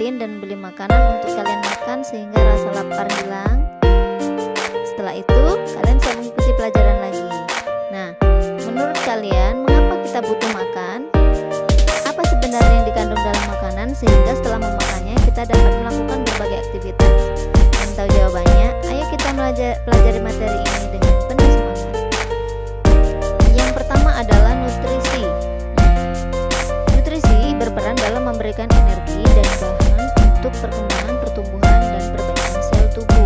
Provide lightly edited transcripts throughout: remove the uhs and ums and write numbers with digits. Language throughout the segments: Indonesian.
kantin dan beli makanan untuk kalian makan sehingga rasa lapar hilang. Setelah itu, kalian bisa mengikuti pelajaran lagi. Nah, menurut kalian, mengapa kita butuh makan? Apa sebenarnya yang dikandung dalam makanan sehingga setelah memakannya kita dapat melakukan berbagai aktivitas? Ingin tahu jawabannya? Ayo kita pelajari materi ini dengan penuh semangat. Yang pertama adalah nutrisi. Nutrisi berperan dalam memberikan energi dan bahan untuk perkembangan, pertumbuhan, dan perbaikan sel tubuh.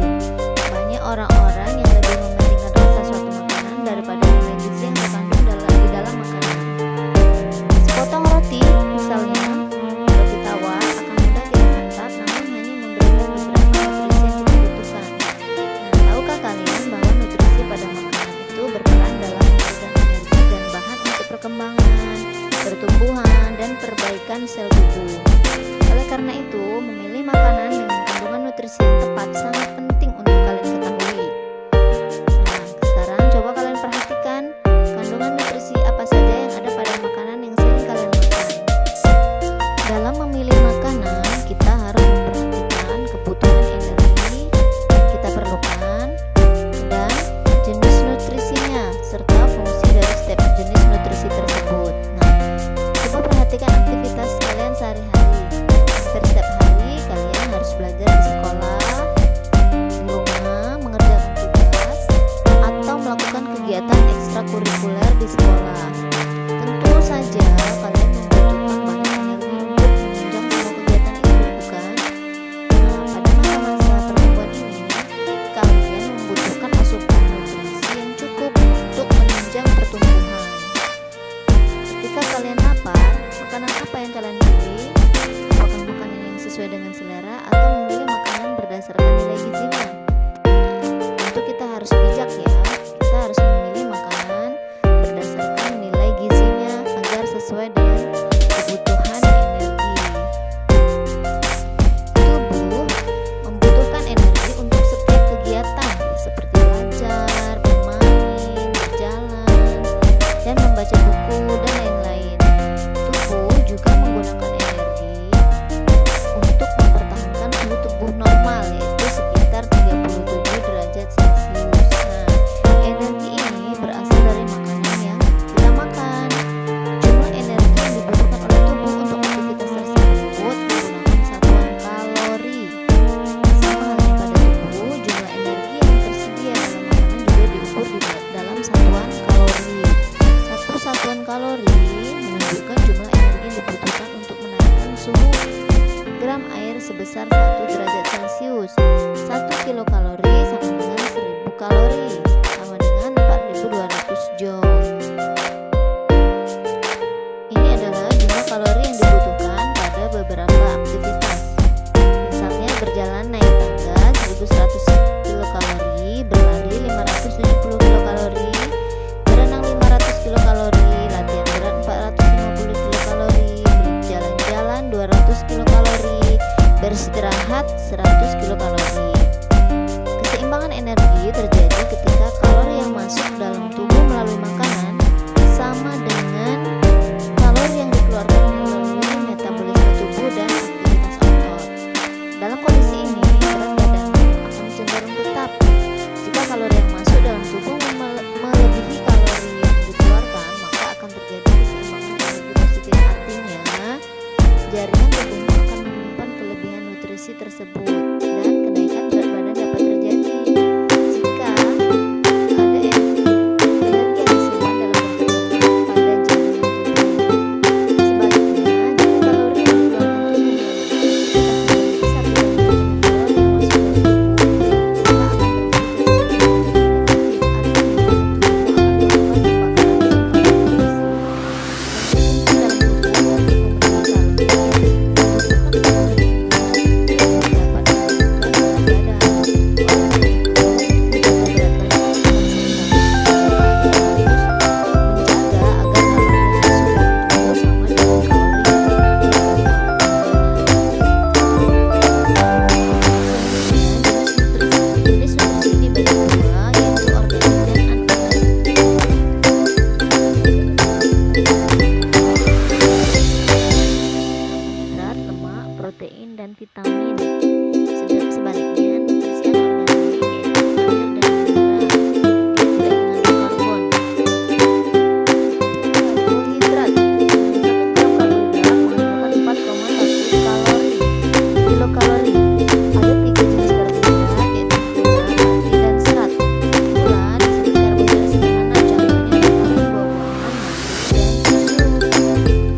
Banyak orang-orang yang lebih mementingkan rasa suatu makanan daripada nilai gizi yang terkandung di dalam makanan. Sepotong roti, misalnya roti tawar, akan mudah kita santap, namun hanya memberikan beberapa nutrisi yang kita butuhkan. Nah, tahukah kalian bahwa nutrisi pada makanan itu berperan dalam memberikan energi dan bahan untuk perkembangan, pertumbuhan, dan perbaikan sel tubuh. Oleh karena itu, memilih makanan dengan kandungan nutrisi yang tepat sangat penting untuk kalian ketahui. Nah, sekarang coba kalian perhatikan kandungan nutrisi apa saja yang ada pada makanan yang sering kalian makan. Dalam memilih makanan, kita harus memperhatikan kebutuhan energi yang kita perlukan dan jenis nutrisinya serta fungsi dari setiap jenis nutrisi tersebut. Nah, coba perhatikan aktivitas kalian sehari-hari. Hampir setiap hari kalian harus belajar di sekolah, di rumah, mengerjakan tugas, atau melakukan kegiatan ekstrakurikuler di sekolah. Tentu saja kalian membutuhkan banyak energi untuk menunjang semua kegiatan itu, bukan? Nah, pada masa-masa pertumbuhan ini, kalian membutuhkan asupan nutrisi yang cukup untuk menunjang pertumbuhan. Ketika kalian lapar, makanan apa yang kalian pilih? Apakah makanan yang sesuai dengan selera atau memilih makanan berdasarkan nilai gizinya? Tentu kita harus bijak ya. Kita harus memilih makanan berdasarkan nilai gizinya agar sesuai dengan kebutuhan energi. Tubuh membutuhkan energi untuk setiap kegiatan seperti belajar, bermain, berjalan, dan membaca buku dan lain-lain. Tubuh juga menggunakan energi untuk mempertahankan suhu tubuh normal, yaitu sekitar 37 derajat Celcius. Nah, energi ini berasal dari makanan yang kita makan. Jumlah energi yang dibutuhkan oleh tubuh untuk aktivitas tersebut menggunakan satuan kalori. Sama halnya pada tubuh, jumlah energi yang tersedia dalam makanan juga diukur dalam satuan kalori. Satu satuan kalori menunjukkan jumlah energi yang dibutuhkan untuk menaikkan suhu gram air sebesar 1 derajat Celcius. 1 kilokalori sama dengan 1000 kalori, sama dengan 4200 joule. Ini adalah jumlah kalori yang dibutuhkan pada beberapa aktivitas. Misalnya berjalan naik tangga 1100 kilokalori, berlari 570 kilokalori, berenang 500 kilokalori, latihan berat 450 kilokalori, berjalan-jalan 200 kilokalori, beristirahat 100 kilokalori. Keseimbangan energi terjadi ketika kalori yang masuk dalam tubuh melalui makanan sama dengan kalori yang dikeluarkan melalui metabolisme tubuh dan aktivitas otot. Dalam kondisi ini, berat badan akan cenderung tetap. Jika kalori yang masuk dalam tubuh melebihi kalori yang dikeluarkan, maka akan terjadi keseimbangan energi positif. Artinya, jaringan tubuhmu akan menyimpan kelebihan nutrisi tersebut dan kenaikan berat badan dapat terjadi jika ada energi yang disimpan dalam bentuk lemak pada jaringan tubuh. Sebaliknya, jika kalori yang dikeluarkan tubuh melalui aktivitas lebih besar dibandingkan dengan kalori yang masuk dalam tubuh, maka akan terjadi keseimbangan negatif. Artinya, tubuh akan membakar lemak yang berlebihan. vitamin. Sebaliknya, nutrisi anorganik yaitu air dan mineral. Dia tidak mengandung karbon. Karbohidrat. Satu gram karbohidrat menghasilkan 4,1 kilokalori. Ada 3 jenis karbohidrat yaitu gula, pati, dan serat. Gula disebut karbohidrat sederhana, contohnya makanan, buah-buahan, nasi, dan susu.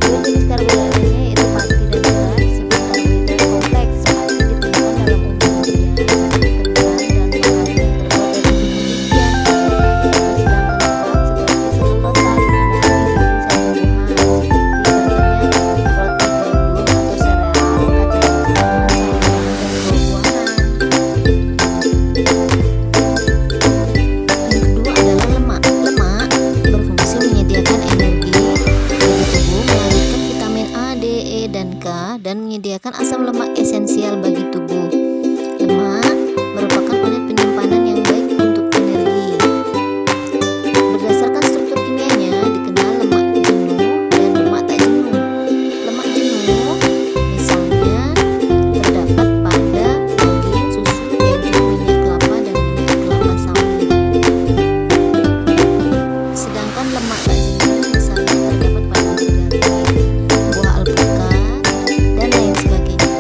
Dua jenis karbohidrat lainnya yaitu pati dan serat disebut karbohidrat kompleks. Pati ditemukan dalam umbi-umbian seperti kentang dan makanan yang terbuat dari biji-bijian. Sedangkan serat seperti selulosa ditemukan di daging sel tumbuhan seperti contohnya roti gandum atau sereal, kacang tanah, sayuran, dan buah-buahan. Yang kedua adalah lemak. Lemak berfungsi menyediakan energi bagi tubuh melalui vitamin A, D, E, dan K, dan menyediakan asam lemak esensial bagi tubuh. Lemak merupakan unit penyimpanan yang baik untuk energi. Berdasarkan struktur kimianya dikenal lemak jenuh dan lemak tak jenuh. Lemak jenuh misalnya terdapat pada daging, susu, keju, minyak kelapa, dan minyak kelapa sawit. Sedangkan lemak tak jenuh misalnya terdapat pada margarin, buah alpukat, dan lain sebagainya.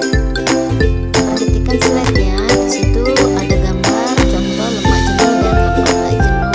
Perhatikan slide-nya, di situ ada gambar contoh lemak jenuh dan lemak tak jenuh.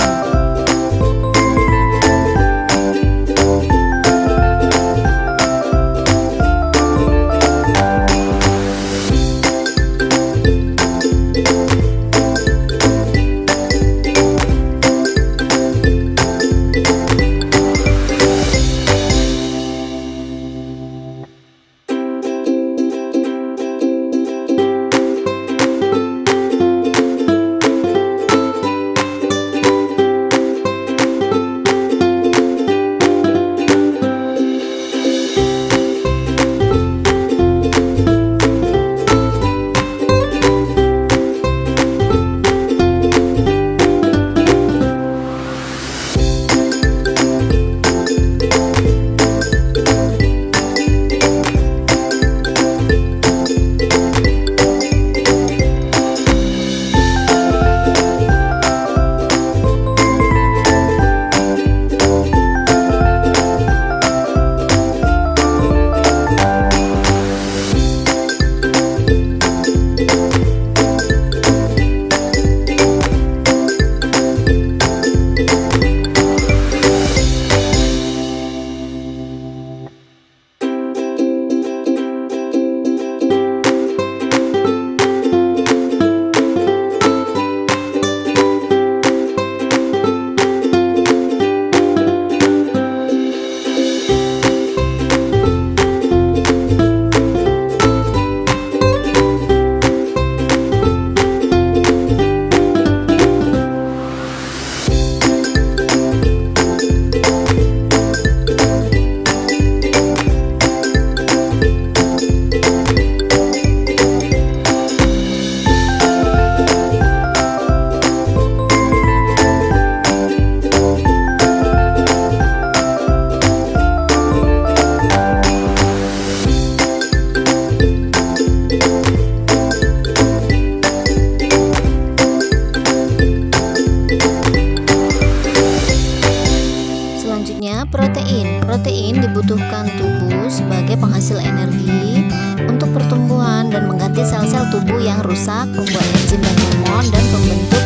Selanjutnya, protein. Protein dibutuhkan tubuh sebagai penghasil energi untuk pertumbuhan dan mengganti sel-sel tubuh yang rusak, membuat enzim dan hormon, dan pembentuk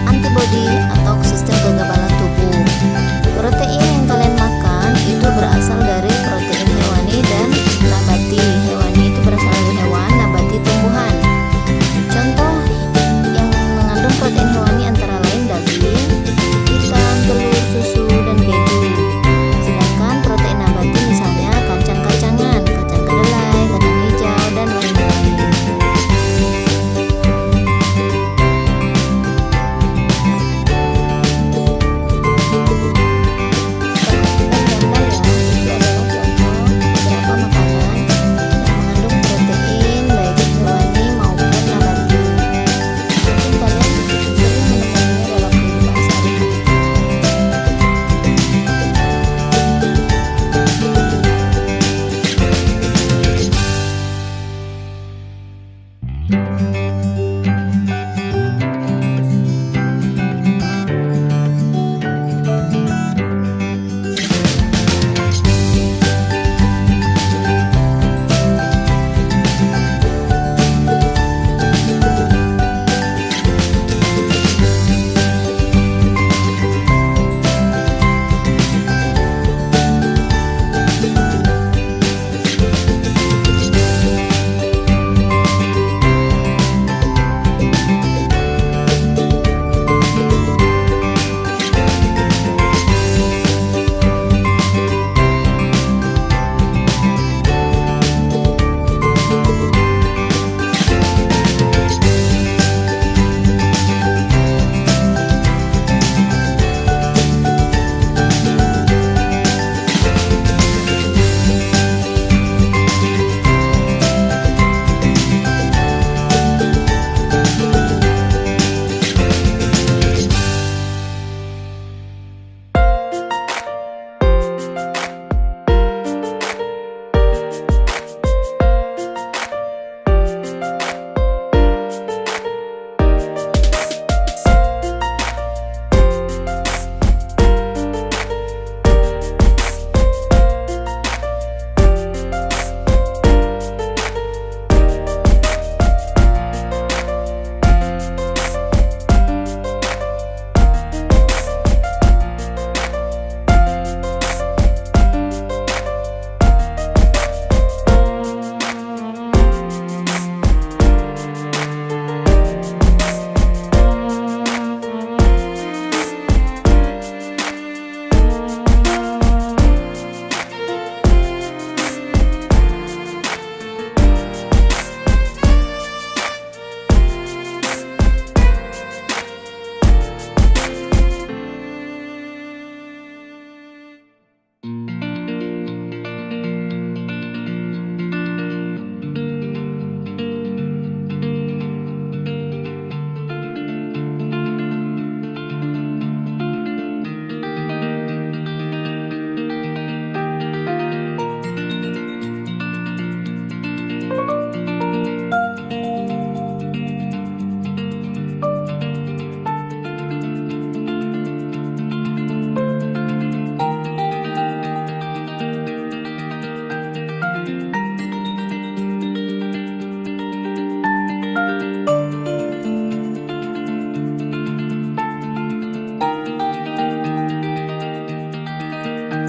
antibodi atau sistem kekebalan tubuh. Protein yang kalian makan itu berasal dari protein hewani dan nabati. Hewani itu berasal dari hewan, nabati tumbuhan. Contoh yang mengandung protein hewani antara lain daging, ikan, telur, susu, dan keju. Sedangkan protein nabati misalnya kacang-kacangan, kacang kedelai, kacang hijau, dan lain-lain. Perhatikan gambar ya, itu adalah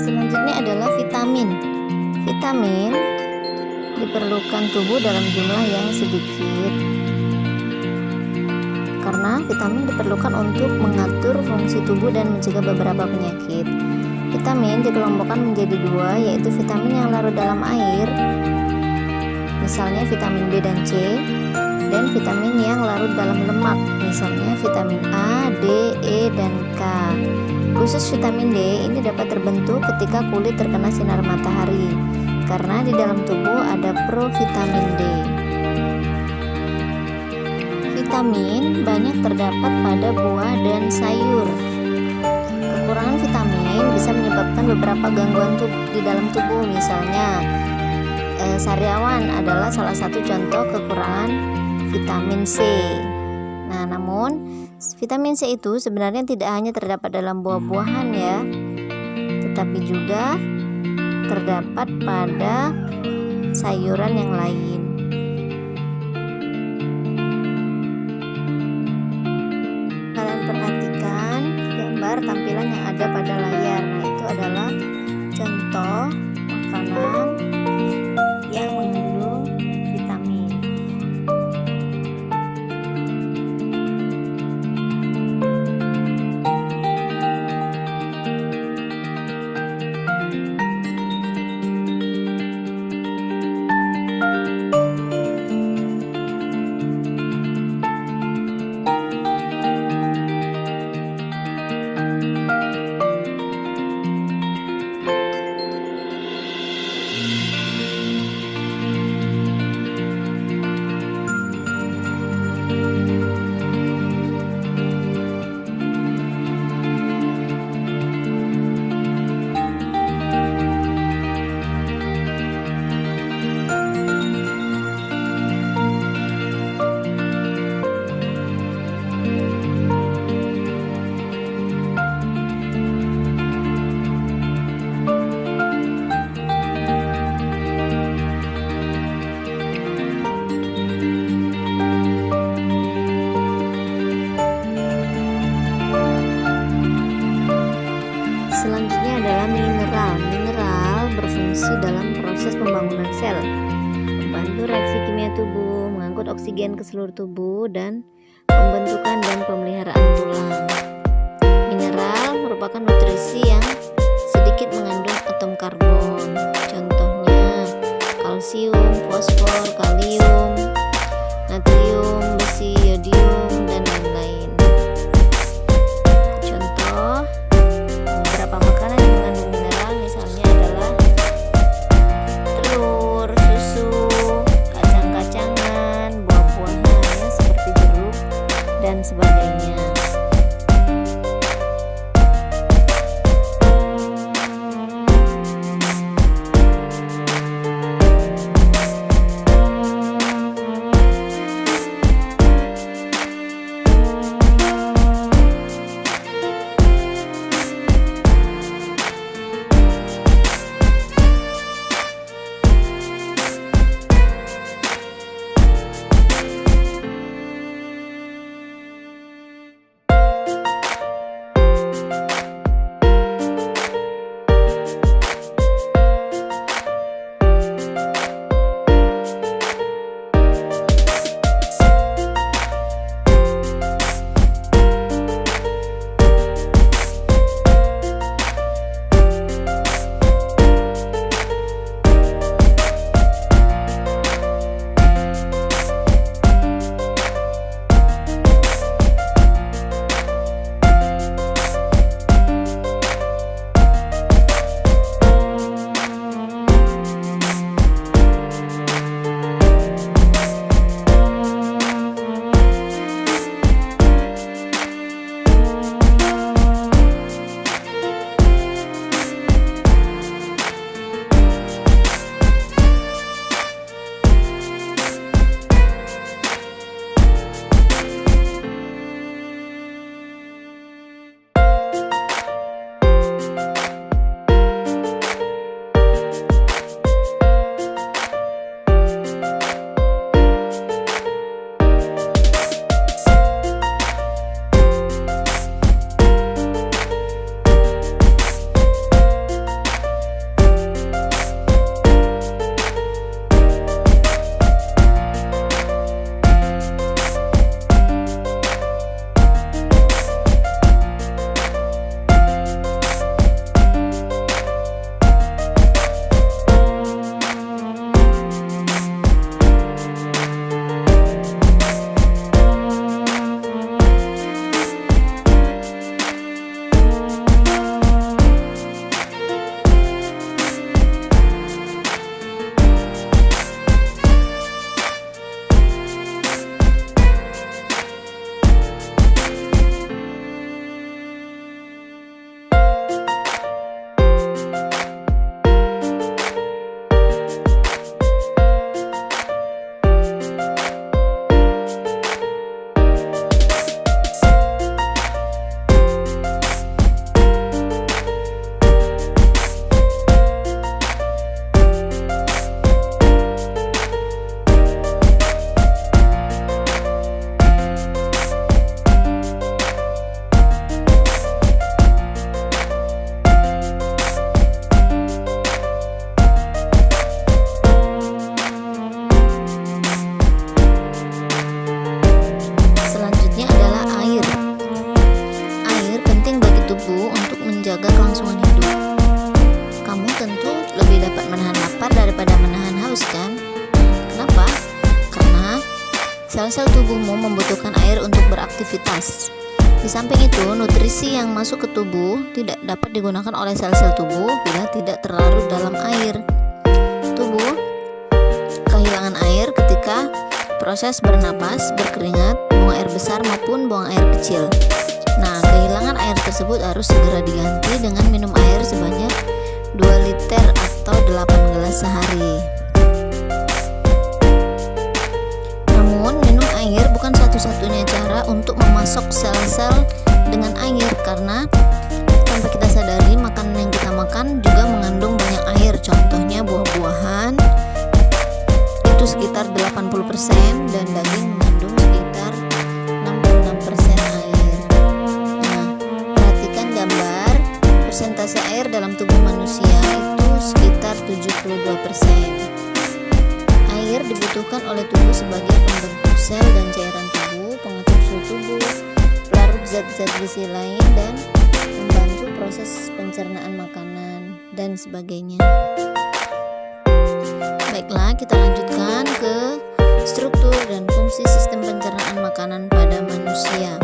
Selanjutnya adalah vitamin. Vitamin diperlukan tubuh dalam jumlah yang sedikit karena vitamin diperlukan untuk mengatur fungsi tubuh dan mencegah beberapa penyakit. Vitamin dikelompokkan menjadi dua, yaitu vitamin yang larut dalam air, misalnya vitamin B dan C, dan vitamin yang larut dalam lemak, misalnya vitamin A, D, E, dan K. Khusus vitamin D ini dapat terbentuk ketika kulit terkena sinar matahari, karena di dalam tubuh ada provitamin D. Vitamin banyak terdapat pada buah dan sayur. Kekurangan vitamin bisa menyebabkan beberapa gangguan di dalam tubuh, misalnya sariawan adalah salah satu contoh kekurangan vitamin C. Nah, namun vitamin C itu sebenarnya tidak hanya terdapat dalam buah-buahan ya, tetapi juga terdapat pada sayuran yang lain. Kalian perhatikan gambar tampilan yang ada pada layar. Nah, itu adalah contoh makanan yang mengandung vitamin. mengangkut oksigen ke seluruh tubuh dan pembentukan dan pemeliharaan tulang. Mineral merupakan nutrisi yang sedikit mengandung atom karbon. Contohnya kalsium, fosfor, kalium, natrium, besi, yodium, dan lain-lain. Contoh beberapa makanan yang mengandung mineral misalnya adalah telur, susu, kacang-kacangan, buah-buahan ya, seperti jeruk dan sebagainya. menjaga kelangsungan hidup. Kamu tentu lebih dapat menahan lapar daripada menahan haus, kan? Kenapa? Karena sel-sel tubuhmu membutuhkan air untuk beraktivitas. Di samping itu, nutrisi yang masuk ke tubuh tidak dapat digunakan oleh sel-sel tubuh bila tidak terlarut dalam air. Tubuh kehilangan air ketika proses bernapas, berkeringat, buang air besar maupun buang air kecil. Nah, kehilangan air tersebut harus segera diganti dengan minum air sebanyak 2 liter atau 8 gelas sehari. Namun, minum air bukan satu-satunya cara untuk memasok sel-sel dengan air, karena tanpa kita sadari makanan yang kita makan juga mengandung banyak air. Contohnya buah-buahan itu sekitar 80% dan daging mengandung sekitar 66% air. Nah, perhatikan gambar persentase air dalam tubuh manusia itu sekitar 72%. Air dibutuhkan oleh tubuh sebagai pembentuk sel dan cairan tubuh, pengatur suhu tubuh, pelarut zat-zat besi lain, dan membantu proses pencernaan makanan dan sebagainya. Baiklah, kita lanjutkan ke struktur dan fungsi sistem pencernaan makanan pada manusia.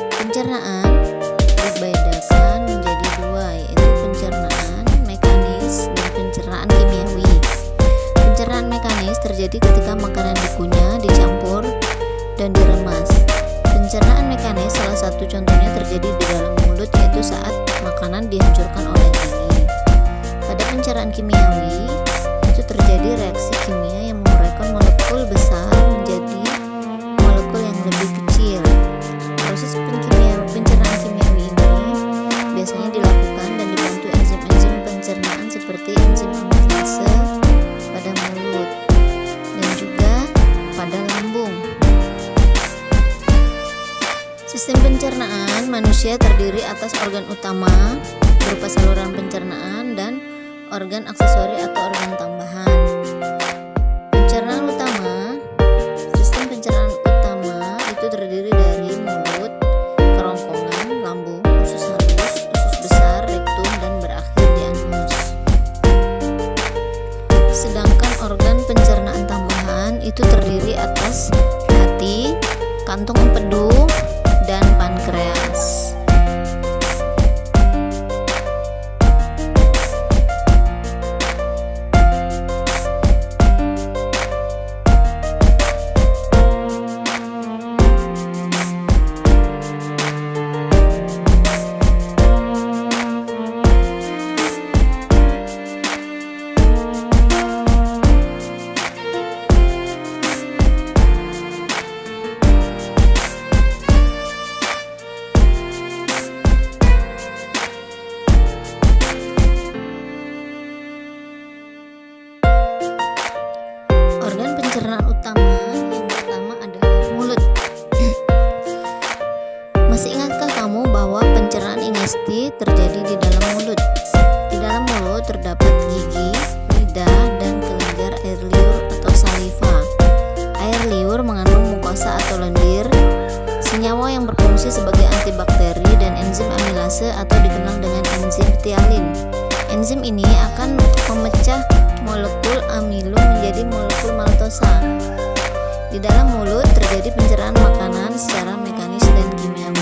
Pencernaan dibedakan menjadi dua, yaitu pencernaan mekanis dan pencernaan kimiawi. Pencernaan mekanis terjadi ketika makanan dikunyah, dicampur, dan diremas. Pencernaan mekanis salah satu contohnya terjadi di dalam mulut, yaitu saat makanan dihancurkan oleh gigi. Pada pencernaan kimiawi, itu terjadi reaksi kimia yang menguraikan molekul besar menjadi molekul yang lebih kecil. Proses pencernaan kimiawi ini biasanya dilakukan dan dibantu enzim-enzim pencernaan seperti enzim amilase pada mulut dan juga pada lambung. Sistem pencernaan manusia terdiri atas organ utama berupa saluran pencernaan dan organ aksesori atau organ tambahan. Pencernaan utama, sistem pencernaan utama itu terdiri dari mulut, kerongkongan, lambung, usus halus, usus besar, rektum, dan berakhir di anus. Sedangkan organ pencernaan tambahan itu terdiri atas hati, kantung empedu, dan pankreas. Organ pencernaan utama yang pertama adalah mulut. Masih ingatkah kamu bahwa pencernaan ingesti terjadi di dalam mulut? Di dalam mulut terdapat gigi, lidah, dan kelenjar air liur atau saliva. Air liur mengandung mukosa atau lendir, senyawa yang berfungsi sebagai antibakteri, dan enzim amilase atau dikenal dengan enzim ptialin. Enzim ini akan memecah molekul amilum menjadi molekul maltosa. Di dalam mulut terjadi pencernaan makanan secara mekanis dan kimiawi.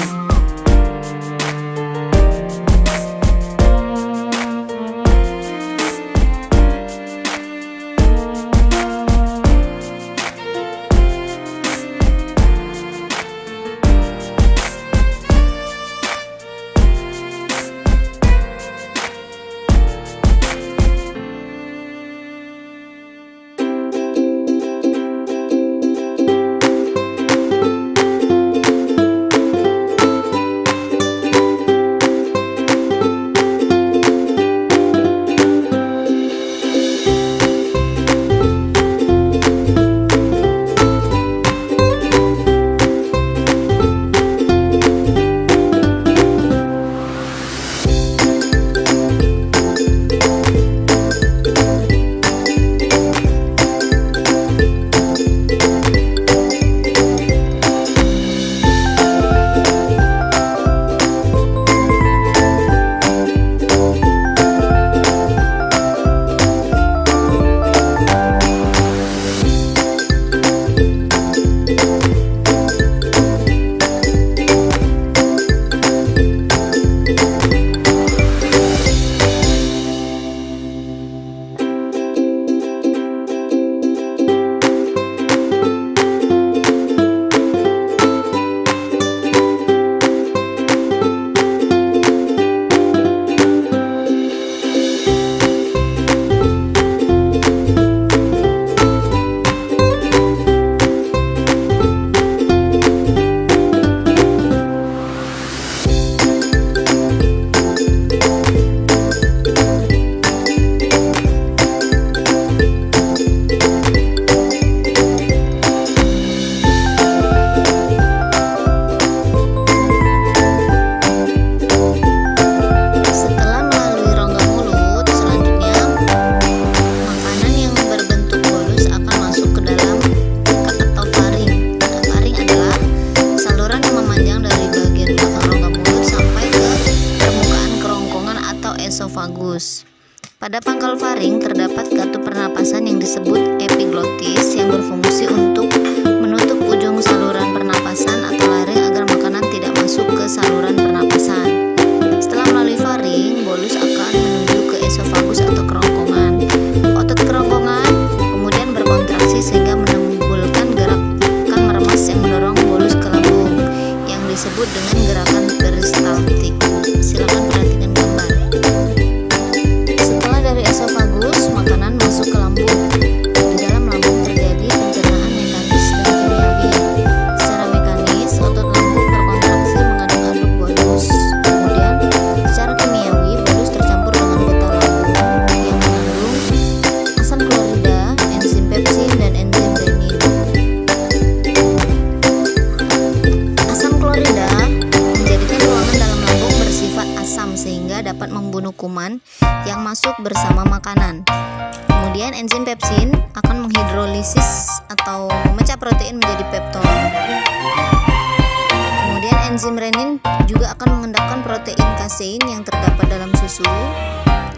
esophagus. Pada pangkal faring terdapat katup pernapasan yang disebut epiglottis yang berfungsi untuk menutup ujung saluran pernapasan atau laring agar makanan tidak masuk ke saluran pernapasan. Setelah melalui faring, bolus akan menuju ke esophagus atau kerongkongan. Otot kerongkongan kemudian berkontraksi sehingga menimbulkan gerakan meremas yang mendorong bolus ke lambung yang disebut dengan gerakan peristaltik. Silakan perhatikan gambar. Setelah dari esophagus, makanan masuk ke lambung. Di dalam lambung terjadi pencernaan mekanis dan kimiawi. Secara mekanis, otot lambung berkontraksi mengaduk-aduk bolus. Kemudian, secara kimiawi, bolus tercampur dengan getah lambung yang mengandung asam klorida, enzim pepsin, dan enzim renin. Asam klorida menjadikan ruangan dalam lambung bersifat asam sehingga dapat membunuh kuman yang masuk bersama makanan. Kemudian enzim pepsin akan menghidrolisis atau memecah protein menjadi peptol. Kemudian enzim renin juga akan mengendapkan protein kasein yang terdapat dalam susu.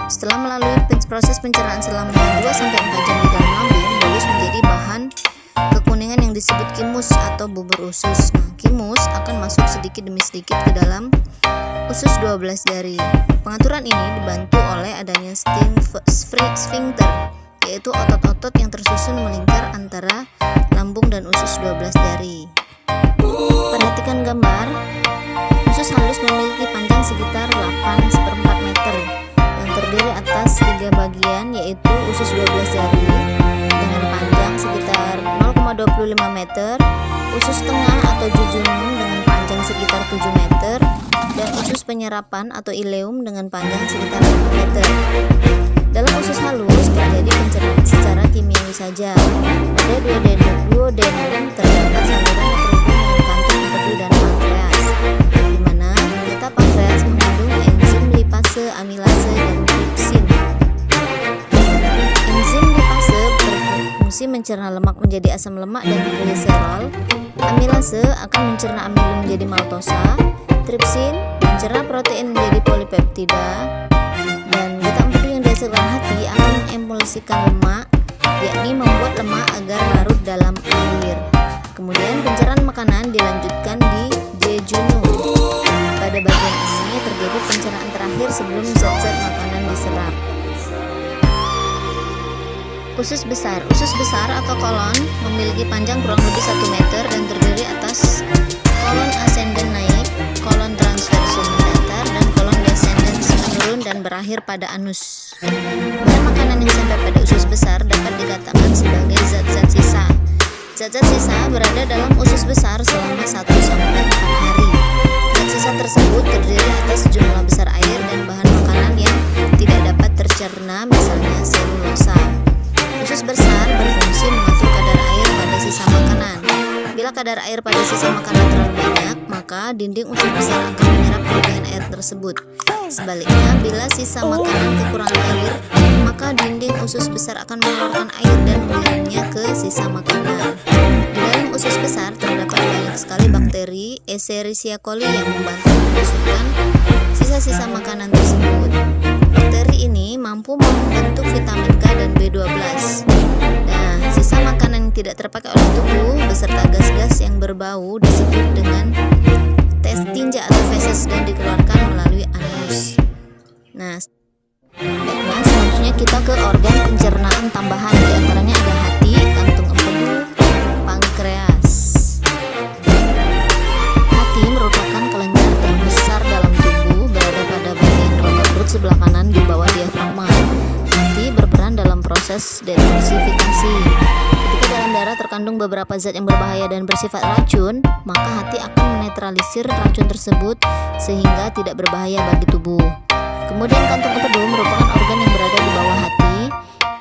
Setelah melalui proses pencernaan selama 2-4 jam di dalam lambung, bolus menjadi bahan kekuningan yang disebut kimus atau bubur usus. Nah, kimus akan masuk sedikit demi sedikit ke dalam usus 12 jari. Pengaturan ini dibantu oleh adanya sphincter, yaitu otot-otot yang tersusun melingkar antara lambung dan usus 12 jari. Perhatikan gambar. Usus halus memiliki panjang sekitar 8/4 meter yang terdiri atas 3 bagian, yaitu usus 12 jari dengan panjang sekitar 0,25 meter, usus tengah atau jejunum dengan panjang sekitar 7 meter, dan usus penyerapan atau ileum dengan panjang sekitar 5 meter. Dalam usus halus terjadi pencernaan secara kimiawi saja. Pada duodenum terdapat saluran yang terhubung dengan kantung empedu dan pankreas, di mana getah pankreas mengandung enzim lipase, amilase, dan tripsin. Enzim lipase berfungsi mencerna lemak menjadi asam lemak dan gliserol. Amilase akan mencerna amilum menjadi maltosa. Tripsin mencerna protein menjadi polipeptida, dan getah empedu yang dihasilkan hati akan mengemulsikan lemak, yakni membuat lemak agar larut dalam air. Kemudian pencernaan makanan dilanjutkan di jejunum. Pada bagian ini terjadi pencernaan terakhir sebelum zat-zat makanan diserap. Usus besar atau kolon memiliki panjang kurang lebih 1 meter dan terdiri atas kolon ascendens naik, kolon transversus mendatar, dan kolon descendens menurun dan berakhir pada anus. Bahan makanan yang sampai pada usus besar dapat dikatakan sebagai zat-zat sisa. Zat-zat sisa berada dalam usus besar selama 1-4 hari. Zat sisa tersebut terdiri atas jumlah besar air dan bahan makanan yang tidak dapat tercerna, misalnya selulosa. Usus besar berfungsi mengatur kadar air pada sisa makanan. Bila kadar air pada sisa makanan terlalu banyak, maka dinding usus besar akan menyerap kelebihan air tersebut. Sebaliknya, bila sisa makanan kekurangan air, maka dinding usus besar akan mengeluarkan air dan mengirimnya ke sisa makanan. Di dalam usus besar terdapat banyak sekali bakteri Escherichia coli yang membantu membusukkan sisa-sisa makanan tersebut. Bakteri ini mampu membentuk vitamin K dan B12. Nah, sisa makanan yang tidak terpakai oleh tubuh beserta gas-gas yang berbau disebut dengan tes tinja atau feses dan dikeluarkan melalui anus. Nah, baiklah, selanjutnya kita ke organ pencernaan tambahan. Di antaranya ada hati, kantung empedu, pankreas. Hati merupakan kelenjar terbesar dalam tubuh, berada pada bagian rongga perut sebelah kanan di bawah diafragma. Hati berperan dalam proses detoksifikasi. Ketika dalam darah terkandung beberapa zat yang berbahaya dan bersifat racun, maka hati akan menetralisir racun tersebut sehingga tidak berbahaya bagi tubuh. Kemudian kantung empedu merupakan organ yang berada di bawah hati,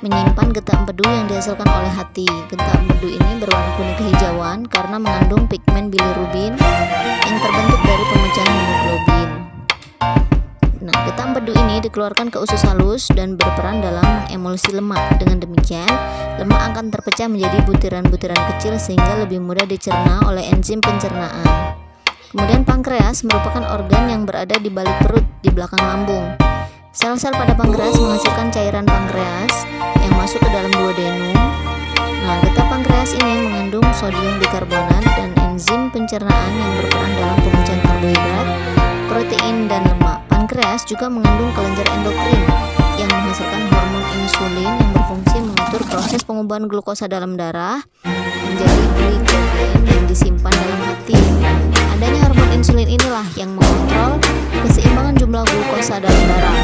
menyimpan getah empedu yang dihasilkan oleh hati. Getah empedu ini berwarna kuning kehijauan karena mengandung pigmen bilirubin yang terbentuk dari pemecahan hemoglobin. Nah, getah empedu ini dikeluarkan ke usus halus dan berperan dalam mengemulsi lemak. Dengan demikian, lemak akan terpecah menjadi butiran-butiran kecil sehingga lebih mudah dicerna oleh enzim pencernaan. Kemudian pankreas merupakan organ yang berada di balik perut, di belakang lambung. Sel-sel pada pankreas menghasilkan cairan pankreas yang masuk ke dalam duodenum. Nah, getah pankreas ini mengandung sodium bikarbonat dan enzim pencernaan yang berperan dalam penguncian karbohidrat, protein, dan lemak. Pankreas juga mengandung kelenjar endokrin yang menghasilkan hormon insulin yang berfungsi mengatur proses pengubahan glukosa dalam darah menjadi glikogen yang disimpan dalam hati. Adanya hormon insulin inilah yang mengontrol keseimbangan jumlah glukosa dalam darah.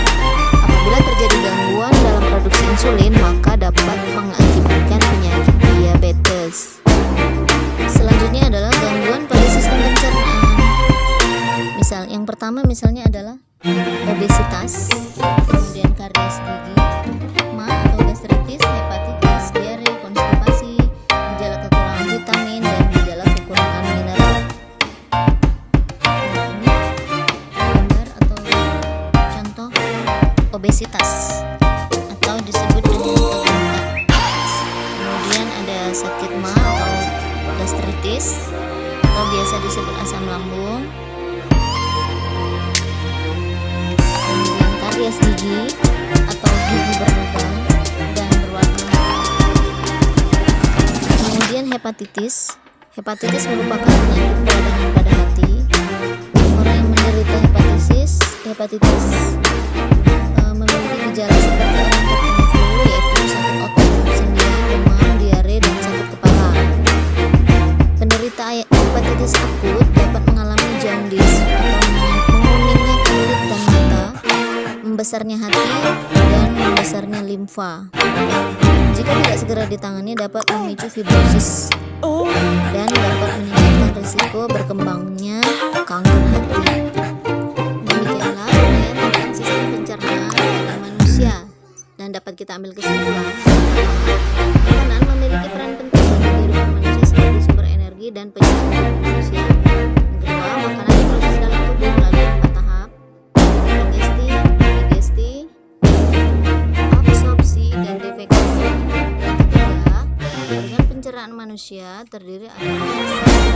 Apabila terjadi gangguan dalam produksi insulin, maka dapat mengakibatkan penyakit diabetes. Selanjutnya adalah gangguan pada sistem pencernaan. Yang pertama misalnya adalah obesitas, kemudian karies gigi, ma atau gastritis, hepatitis, diare, konstipasi, gejala kekurangan vitamin, dan gejala kekurangan mineral. Nah, ini gambar atau contoh obesitas atau disebut dengan obesitas. Kemudian ada sakit ma atau gastritis atau biasa disebut asam lambung. Karies gigi atau gigi berlubang dan berwarna. Kemudian hepatitis. Hepatitis merupakan penyakit peradangan pada hati. Orang yang menderita hepatitis memiliki gejala seperti orang terkena flu, yaitu sakit otot, sendian, demam, diare, dan sakit kepala. Penderita hepatitis akut dapat mengalami jaundice atau menguningnya kulit dan mata, membesarnya hati, dan membesarnya limfa. Jika tidak segera ditangani dapat memicu fibrosis dan dapat meningkatkan risiko berkembangnya kanker hati. Demikianlah uraian tentang sistem pencernaan pada manusia, dan dapat kita ambil kesimpulan makanan memiliki peran penting bagi kehidupan manusia sebagai sumber energi dan penyeimbang manusia. Yang kedua, makanan diproses dalam tubuh melalui 4 tahap: digesti, absorpsi, dan defekasi. Yang ketiga, jaringan pencernaan manusia terdiri atas